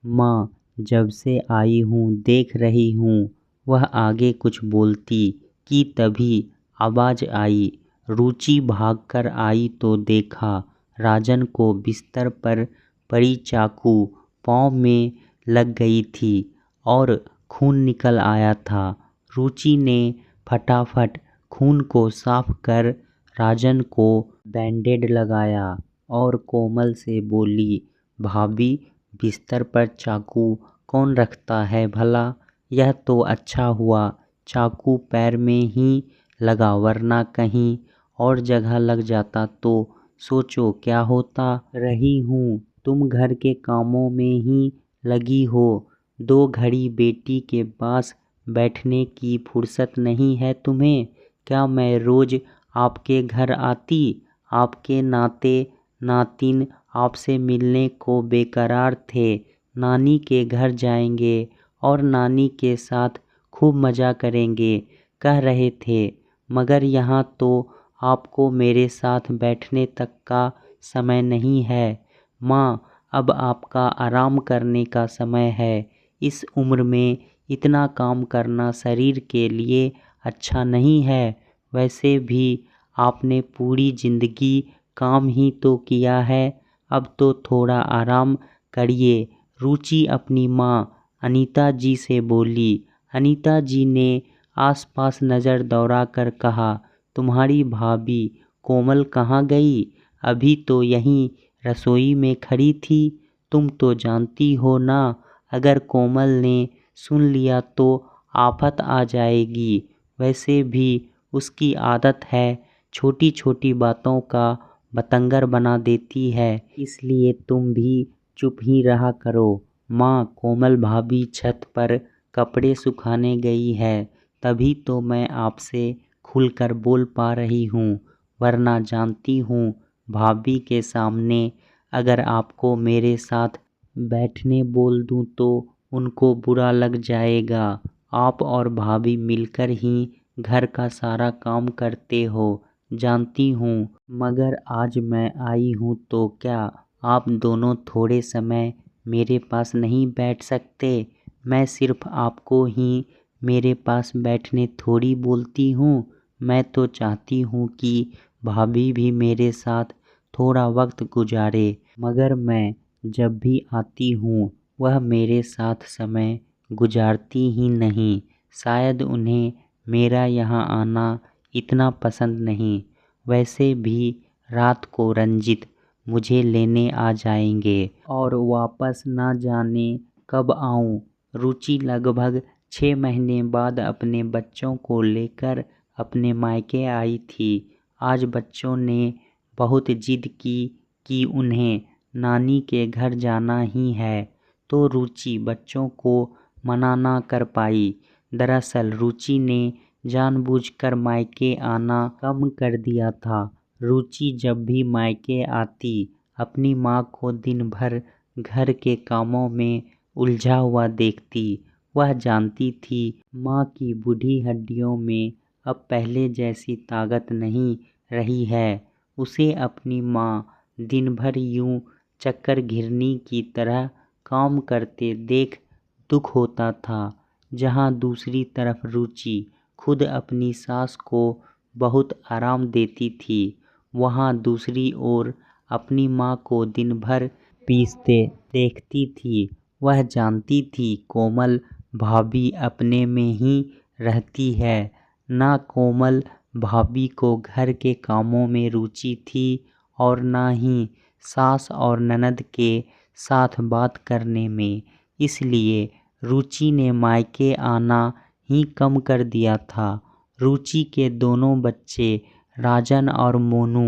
माँ, जब से आई हूँ देख रही हूँ। वह आगे कुछ बोलती कि तभी आवाज़ आई। रुचि भागकर आई तो देखा राजन को बिस्तर पर पड़ी चाकू पाँव में लग गई थी और खून निकल आया था। रुचि ने फटाफट खून को साफ कर राजन को बैंडेड लगाया और कोमल से बोली, भाभी, बिस्तर पर चाकू कौन रखता है भला? यह तो अच्छा हुआ चाकू पैर में ही लगा, वरना कहीं और जगह लग जाता तो सोचो क्या होता। रही हूँ तुम घर के कामों में ही लगी हो, 2 घड़ी बेटी के पास बैठने की फुर्सत नहीं है तुम्हें? क्या मैं रोज़ आपके घर आती? आपके नाते नातिन आपसे मिलने को बेकरार थे। नानी के घर जाएंगे और नानी के साथ खूब मज़ा करेंगे कह रहे थे, मगर यहाँ तो आपको मेरे साथ बैठने तक का समय नहीं है। माँ, अब आपका आराम करने का समय है। इस उम्र में इतना काम करना शरीर के लिए अच्छा नहीं है। वैसे भी आपने पूरी ज़िंदगी काम ही तो किया है, अब तो थोड़ा आराम करिए। रुचि अपनी माँ अनीता जी से बोली। अनीता जी ने आसपास नज़र दौड़ाकर कहा, तुम्हारी भाभी कोमल कहाँ गई? अभी तो यहीं रसोई में खड़ी थी। तुम तो जानती हो ना, अगर कोमल ने सुन लिया तो आफत आ जाएगी। वैसे भी उसकी आदत है, छोटी छोटी बातों का बतंगर बना देती है, इसलिए तुम भी चुप ही रहा करो। माँ, कोमल भाभी छत पर कपड़े सुखाने गई है, तभी तो मैं आपसे खुलकर बोल पा रही हूँ, वरना जानती हूँ भाभी के सामने अगर आपको मेरे साथ बैठने बोल दूँ तो उनको बुरा लग जाएगा। आप और भाभी मिलकर ही घर का सारा काम करते हो, जानती हूँ, मगर आज मैं आई हूँ तो क्या आप दोनों थोड़े समय मेरे पास नहीं बैठ सकते? मैं सिर्फ आपको ही मेरे पास बैठने थोड़ी बोलती हूँ। मैं तो चाहती हूँ कि भाभी भी मेरे साथ थोड़ा वक्त गुजारे, मगर मैं जब भी आती हूँ वह मेरे साथ समय गुजारती ही नहीं। शायद उन्हें मेरा यहाँ आना इतना पसंद नहीं। वैसे भी रात को रंजित मुझे लेने आ जाएंगे और वापस ना जाने कब आऊँ। रुचि लगभग 6 महीने बाद अपने बच्चों को लेकर अपने मायके आई थी। आज बच्चों ने बहुत जिद की कि उन्हें नानी के घर जाना ही है, तो रुचि बच्चों को मना ना कर पाई। दरअसल रुचि ने जानबूझकर मायके आना कम कर दिया था। रुचि जब भी मायके आती अपनी माँ को दिन भर घर के कामों में उलझा हुआ देखती। वह जानती थी माँ की बूढ़ी हड्डियों में अब पहले जैसी ताकत नहीं रही है। उसे अपनी माँ दिन भर यूं चक्कर घिरनी की तरह काम करते देख दुख होता था। जहाँ दूसरी तरफ रुचि खुद अपनी सास को बहुत आराम देती थी, वहाँ दूसरी ओर अपनी माँ को दिन भर पीसते देखती थी। वह जानती थी कोमल भाभी अपने में ही रहती है, ना कोमल भाभी को घर के कामों में रुचि थी और ना ही सास और ननद के साथ बात करने में। इसलिए रुचि ने मायके आना ही कम कर दिया था। रुचि के दोनों बच्चे राजन और मोनू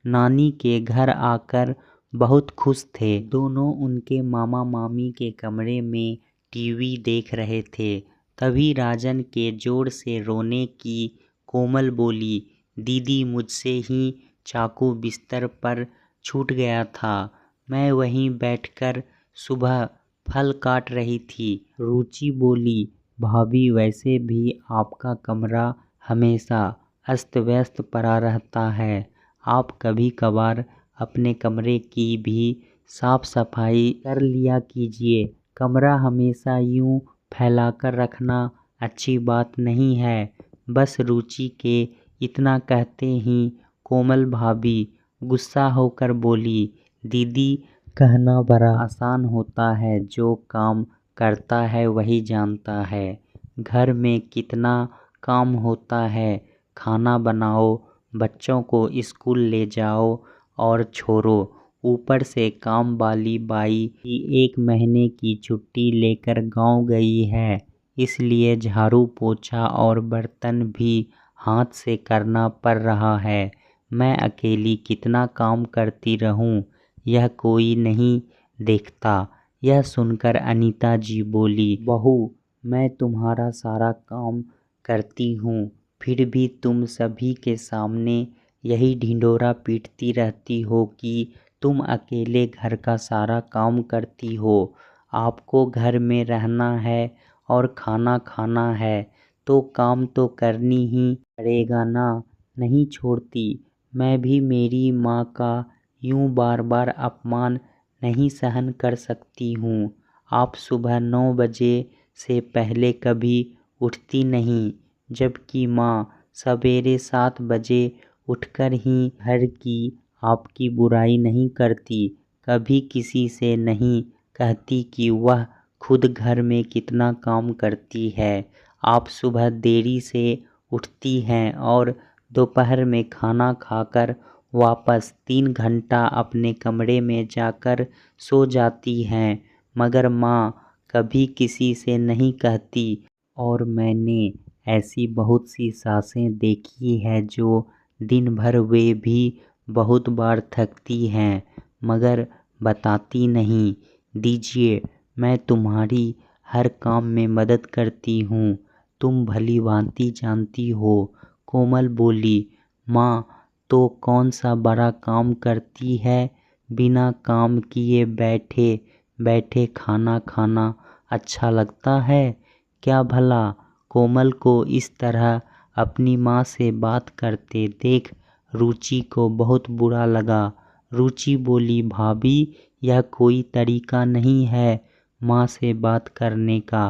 नानी के घर आकर बहुत खुश थे। दोनों उनके मामा मामी के कमरे में टीवी देख रहे थे। तभी राजन के जोर से रोने की कोमल बोली, दीदी, मुझसे ही चाकू बिस्तर पर छूट गया था। मैं वहीं बैठकर सुबह फल काट रही थी। रुचि बोली, भाभी, वैसे भी आपका कमरा हमेशा अस्त व्यस्त पड़ा रहता है। आप कभी कभार अपने कमरे की भी साफ सफाई कर लिया कीजिए। कमरा हमेशा यूं फैलाकर रखना अच्छी बात नहीं है। बस रुचि के इतना कहते ही कोमल भाभी गुस्सा होकर बोली, दीदी कहना बड़ा आसान होता है, जो काम करता है वही जानता है। घर में कितना काम होता है, खाना बनाओ, बच्चों को स्कूल ले जाओ और छोड़ो, ऊपर से काम वाली बाई की 1 महीने की छुट्टी लेकर गांव गई है, इसलिए झाड़ू पोछा और बर्तन भी हाथ से करना पड़ रहा है। मैं अकेली कितना काम करती रहूं, यह कोई नहीं देखता। यह सुनकर अनीता जी बोली, बहू मैं तुम्हारा सारा काम करती हूँ, फिर भी तुम सभी के सामने यही ढिंढोरा पीटती रहती हो कि तुम अकेले घर का सारा काम करती हो। आपको घर में रहना है और खाना खाना है तो काम तो करनी ही पड़ेगा ना, नहीं छोड़ती। मैं भी मेरी माँ का यूं बार बार अपमान नहीं सहन कर सकती हूँ। आप सुबह 9 बजे से पहले कभी उठती नहीं, जबकि माँ सवेरे 7 बजे उठकर ही घर की आपकी बुराई नहीं करती, कभी किसी से नहीं कहती कि वह खुद घर में कितना काम करती है। आप सुबह देरी से उठती हैं और दोपहर में खाना खाकर वापस 3 घंटा अपने कमरे में जाकर सो जाती हैं, मगर माँ कभी किसी से नहीं कहती। और मैंने ऐसी बहुत सी सासें देखी है जो दिन भर वे भी बहुत बार थकती हैं, मगर बताती नहीं। दीजिए, मैं तुम्हारी हर काम में मदद करती हूँ, तुम भली भांति जानती हो। कोमल बोली, माँ तो कौन सा बड़ा काम करती है, बिना काम किए बैठे बैठे खाना खाना अच्छा लगता है क्या भला। कोमल को इस तरह अपनी माँ से बात करते देख रुचि को बहुत बुरा लगा। रुचि बोली, भाभी यह कोई तरीका नहीं है माँ से बात करने का।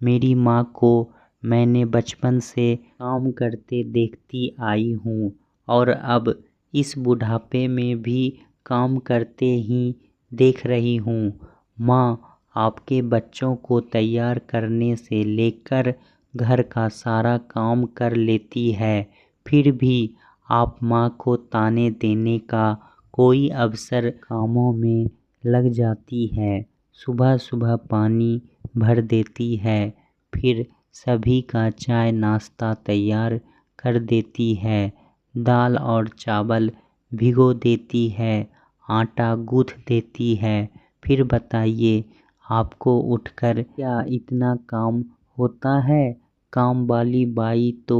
मेरी माँ को मैंने बचपन से काम करते देखती आई हूँ और अब इस बुढ़ापे में भी काम करते ही देख रही हूँ। माँ आपके बच्चों को तैयार करने से लेकर घर का सारा काम कर लेती है, फिर भी आप माँ को ताने देने का कोई अवसर कामों में लग जाती है। सुबह सुबह पानी भर देती है, फिर सभी का चाय नाश्ता तैयार कर देती है, दाल और चावल भिगो देती है, आटा गूँथ देती है। फिर बताइए, आपको उठकर क्या इतना काम होता है। काम वाली बाई तो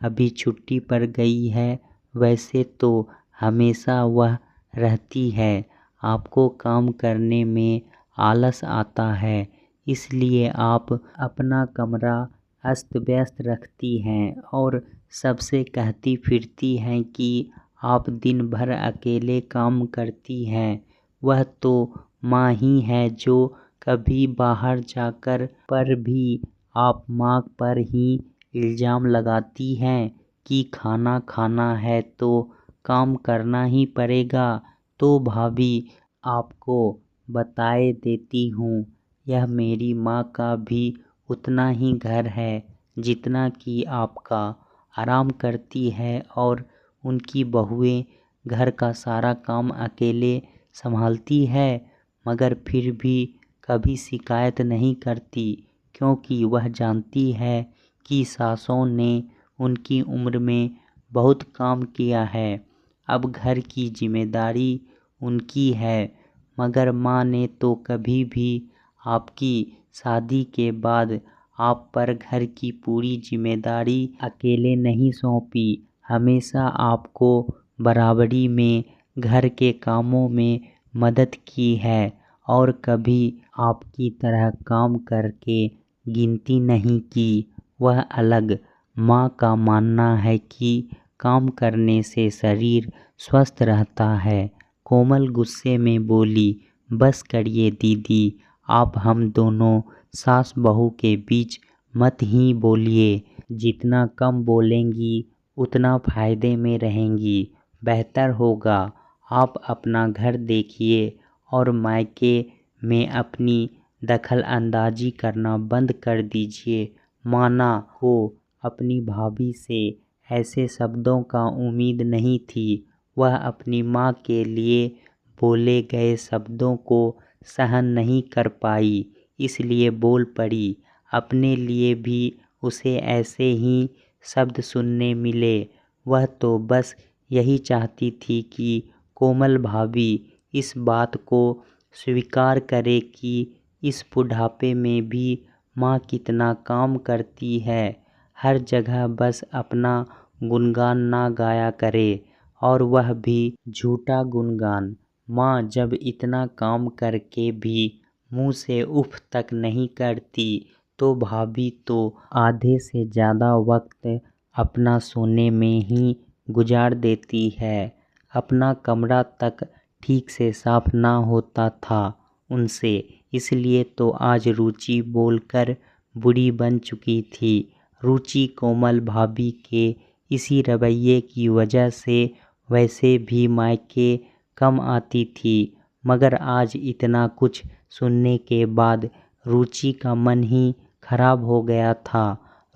अभी छुट्टी पर गई है, वैसे तो हमेशा वह रहती है। आपको काम करने में आलस आता है, इसलिए आप अपना कमरा अस्त व्यस्त रखती हैं और सबसे कहती फिरती हैं कि आप दिन भर अकेले काम करती हैं। वह तो माँ ही है जो कभी बाहर जाकर पर भी आप माँ पर ही इल्ज़ाम लगाती हैं कि खाना खाना है तो काम करना ही पड़ेगा। तो भाभी आपको बताए देती हूँ, यह मेरी माँ का भी उतना ही घर है जितना कि आपका। आराम करती है और उनकी बहुएं घर का सारा काम अकेले संभालती है, मगर फिर भी कभी शिकायत नहीं करती, क्योंकि वह जानती है कि सासों ने उनकी उम्र में बहुत काम किया है। अब घर की जिम्मेदारी उनकी है, मगर माँ ने तो कभी भी आपकी शादी के बाद आप पर घर की पूरी जिम्मेदारी अकेले नहीं सौंपी। हमेशा आपको बराबरी में घर के कामों में मदद की है और कभी आपकी तरह काम करके गिनती नहीं की। वह अलग। माँ का मानना है कि काम करने से शरीर स्वस्थ रहता है। कोमल गुस्से में बोली, बस करिए दीदी, आप हम दोनों सास बहू के बीच मत ही बोलिए। जितना कम बोलेंगी उतना फ़ायदे में रहेंगी। बेहतर होगा आप अपना घर देखिए और मायके में अपनी दखल अंदाज़ी करना बंद कर दीजिए। माना हो अपनी भाभी से ऐसे शब्दों का उम्मीद नहीं थी। वह अपनी माँ के लिए बोले गए शब्दों को सहन नहीं कर पाई, इसलिए बोल पड़ी। अपने लिए भी उसे ऐसे ही शब्द सुनने मिले। वह तो बस यही चाहती थी कि कोमल भाभी इस बात को स्वीकार करे कि इस बुढ़ापे में भी माँ कितना काम करती है। हर जगह बस अपना गुणगान ना गाया करे, और वह भी झूठा गुणगान। माँ जब इतना काम करके भी मुँह से उफ तक नहीं करती, तो भाभी तो आधे से ज़्यादा वक्त अपना सोने में ही गुजार देती है। अपना कमरा तक ठीक से साफ ना होता था उनसे, इसलिए तो आज रुचि बोलकर बुरी बन चुकी थी। रुचि कोमल भाभी के इसी रवैये की वजह से वैसे भी मायके कम आती थी, मगर आज इतना कुछ सुनने के बाद रुचि का मन ही खराब हो गया था।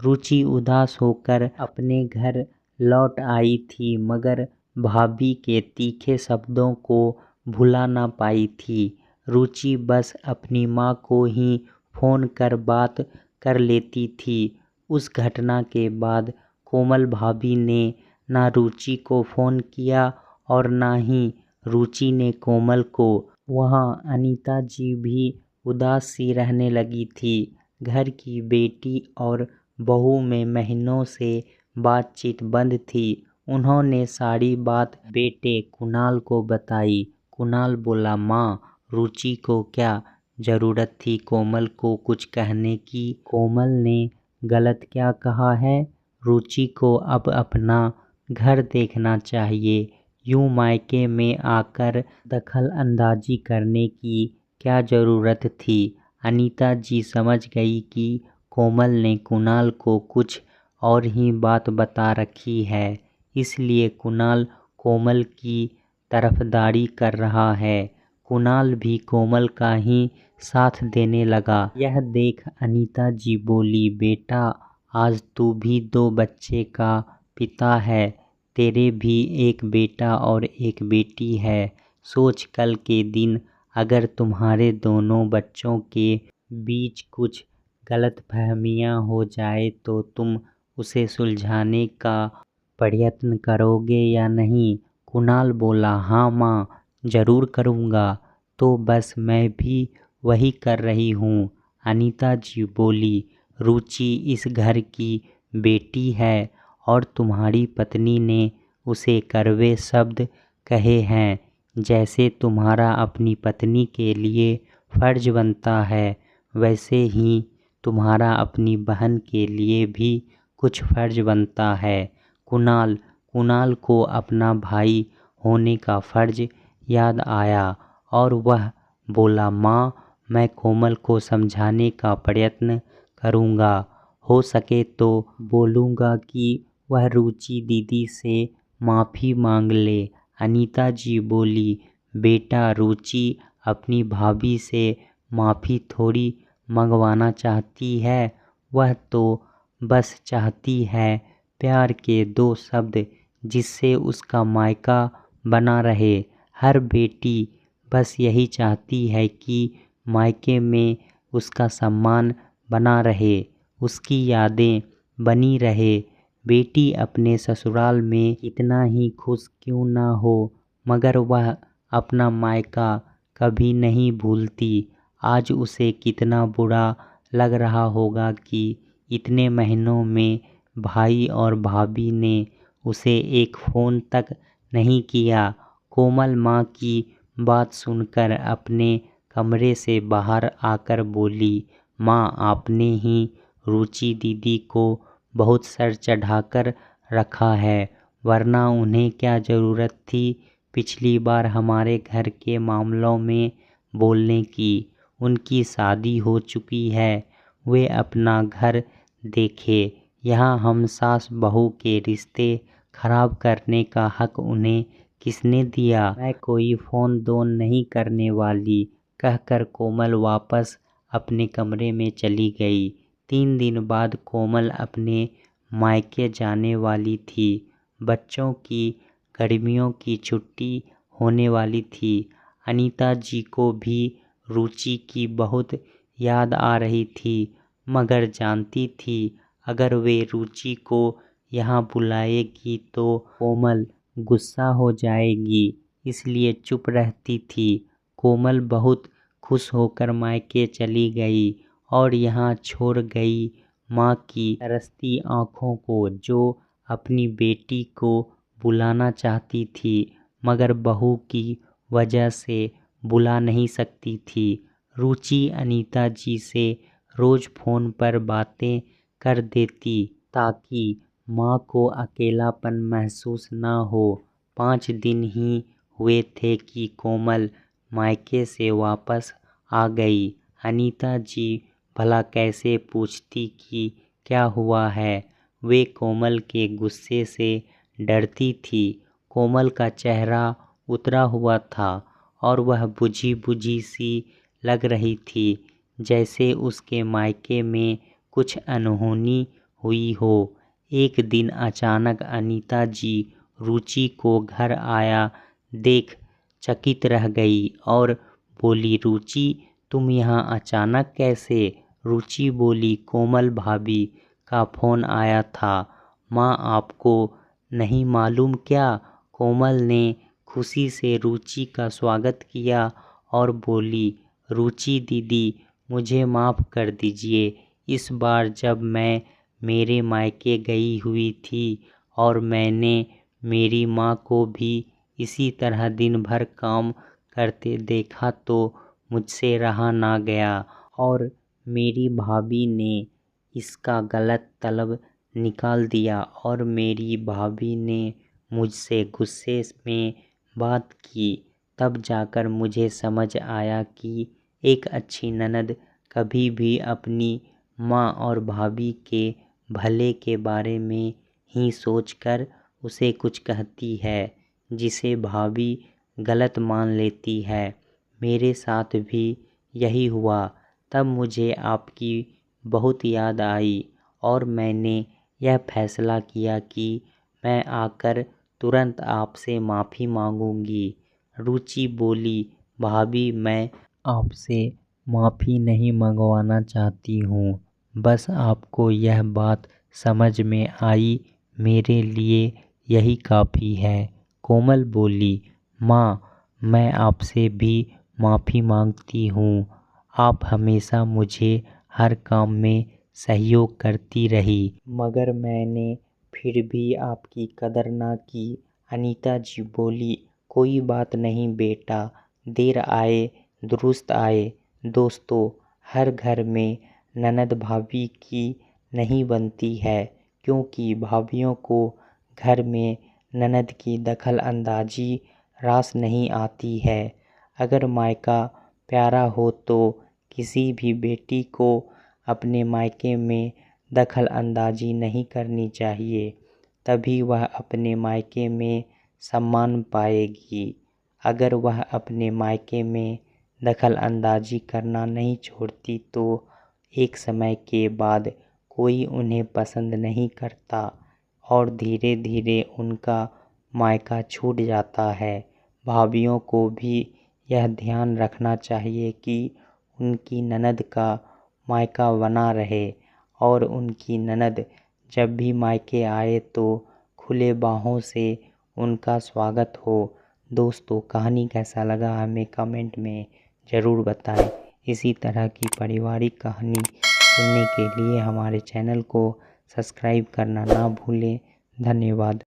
रुचि उदास होकर अपने घर लौट आई थी, मगर भाभी के तीखे शब्दों को भुला ना पाई थी। रुचि बस अपनी माँ को ही फ़ोन कर बात कर लेती थी। उस घटना के बाद कोमल भाभी ने ना रुचि को फ़ोन किया और ना ही रुचि ने कोमल को। वहाँ अनीता जी भी उदास सी रहने लगी थी। घर की बेटी और बहू में महीनों से बातचीत बंद थी। उन्होंने सारी बात बेटे कुणाल को बताई। कुणाल बोला, माँ, रुचि को क्या ज़रूरत थी कोमल को कुछ कहने की? कोमल ने गलत क्या कहा है? रुचि को अब अपना घर देखना चाहिए। यूँ मायके में आकर दखल अंदाज़ी करने की क्या ज़रूरत थी? अनीता जी समझ गई कि कोमल ने कुणाल को कुछ और ही बात बता रखी है, इसलिए कुणाल कोमल की तरफदारी कर रहा है। कुणाल भी कोमल का ही साथ देने लगा। यह देख अनीता जी बोली, बेटा, आज तू भी 2 बच्चे का पिता है। तेरे भी एक बेटा और एक बेटी है। सोच, कल के दिन अगर तुम्हारे दोनों बच्चों के बीच कुछ गलतफहमियां हो जाए तो तुम उसे सुलझाने का प्रयत्न करोगे या नहीं? कुणाल बोला, हाँ माँ, ज़रूर करूँगा। तो बस मैं भी वही कर रही हूँ। अनीता जी बोली, रुचि इस घर की बेटी है और तुम्हारी पत्नी ने उसे कड़वे शब्द कहे हैं। जैसे तुम्हारा अपनी पत्नी के लिए फ़र्ज बनता है, वैसे ही तुम्हारा अपनी बहन के लिए भी कुछ फ़र्ज बनता है। कुणाल को अपना भाई होने का फ़र्ज याद आया और वह बोला, माँ, मैं कोमल को समझाने का प्रयत्न करूँगा। हो सके तो बोलूँगा कि वह रुचि दीदी से माफ़ी मांग ले। अनीता जी बोली, बेटा, रुचि अपनी भाभी से माफ़ी थोड़ी मंगवाना चाहती है। वह तो बस चाहती है प्यार के 2 शब्द जिससे उसका मायका बना रहे। हर बेटी बस यही चाहती है कि मायके में उसका सम्मान बना रहे, उसकी यादें बनी रहे। बेटी अपने ससुराल में कितना ही खुश क्यों ना हो, मगर वह अपना मायका कभी नहीं भूलती। आज उसे कितना बुरा लग रहा होगा कि इतने महीनों में भाई और भाभी ने उसे एक फ़ोन तक नहीं किया। कोमल माँ की बात सुनकर अपने कमरे से बाहर आकर बोली, माँ, आपने ही रुचि दीदी को बहुत सर चढ़ाकर रखा है, वरना उन्हें क्या ज़रूरत थी पिछली बार हमारे घर के मामलों में बोलने की? उनकी शादी हो चुकी है, वे अपना घर देखे। यहाँ हम सास बहू के रिश्ते खराब करने का हक उन्हें किसने दिया? मैं कोई फ़ोन दोन नहीं करने वाली, कहकर कोमल वापस अपने कमरे में चली गई। 3 दिन बाद कोमल अपने मायके जाने वाली थी। बच्चों की गर्मियों की छुट्टी होने वाली थी। अनीता जी को भी रुचि की बहुत याद आ रही थी, मगर जानती थी अगर वे रुचि को यहाँ बुलाएगी तो कोमल गुस्सा हो जाएगी, इसलिए चुप रहती थी। कोमल बहुत खुश होकर मायके चली गई और यहाँ छोड़ गई माँ की तरसती आँखों को, जो अपनी बेटी को बुलाना चाहती थी मगर बहू की वजह से बुला नहीं सकती थी। रुचि अनीता जी से रोज़ फ़ोन पर बातें कर देती ताकि माँ को अकेलापन महसूस न हो। 5 दिन ही हुए थे कि कोमल मायके से वापस आ गई। अनीता जी भला कैसे पूछती कि क्या हुआ है? वे कोमल के गुस्से से डरती थी। कोमल का चेहरा उतरा हुआ था और वह बुझी-बुझी सी लग रही थी, जैसे उसके मायके में कुछ अनहोनी हुई हो। एक दिन अचानक अनीता जी रुचि को घर आया देख चकित रह गई और बोली, रुचि तुम यहाँ अचानक कैसे? रुचि बोली, कोमल भाभी का फ़ोन आया था। माँ आपको नहीं मालूम क्या? कोमल ने खुशी से रुचि का स्वागत किया और बोली, रुचि दीदी मुझे माफ़ कर दीजिए। इस बार जब मैं मेरे मायके गई हुई थी और मैंने मेरी माँ को भी इसी तरह दिन भर काम करते देखा तो मुझसे रहा ना गया और मेरी भाभी ने इसका गलत मतलब निकाल दिया और मेरी भाभी ने मुझसे गुस्से में बात की। तब जाकर मुझे समझ आया कि एक अच्छी ननद कभी भी अपनी माँ और भाभी के भले के बारे में ही सोचकर उसे कुछ कहती है, जिसे भाभी गलत मान लेती है। मेरे साथ भी यही हुआ। तब मुझे आपकी बहुत याद आई और मैंने यह फैसला किया कि मैं आकर तुरंत आपसे माफ़ी मांगूंगी। रुचि बोली, भाभी मैं आपसे माफ़ी नहीं मंगवाना चाहती हूँ, बस आपको यह बात समझ में आई, मेरे लिए यही काफ़ी है। कोमल बोली, माँ मैं आपसे भी माफ़ी मांगती हूँ। आप हमेशा मुझे हर काम में सहयोग करती रही, मगर मैंने फिर भी आपकी कदर ना की। अनीता जी बोली, कोई बात नहीं बेटा, देर आए दुरुस्त आए। दोस्तों, हर घर में ननद भाभी की नहीं बनती है, क्योंकि भाभियों को घर में ननद की दखल अंदाजी रास नहीं आती है। अगर मायका प्यारा हो तो किसी भी बेटी को अपने मायके में दखल अंदाजी नहीं करनी चाहिए, तभी वह अपने मायके में सम्मान पाएगी। अगर वह अपने मायके में दखल अंदाजी करना नहीं छोड़ती तो एक समय के बाद कोई उन्हें पसंद नहीं करता और धीरे धीरे उनका मायका छूट जाता है। भाभियों को भी यह ध्यान रखना चाहिए कि उनकी ननद का मायका बना रहे और उनकी ननद जब भी मायके आए तो खुले बाहों से उनका स्वागत हो। दोस्तों, कहानी कैसा लगा हमें कमेंट में ज़रूर बताएं। इसी तरह की पारिवारिक कहानी सुनने के लिए हमारे चैनल को सब्सक्राइब करना ना भूलें। धन्यवाद।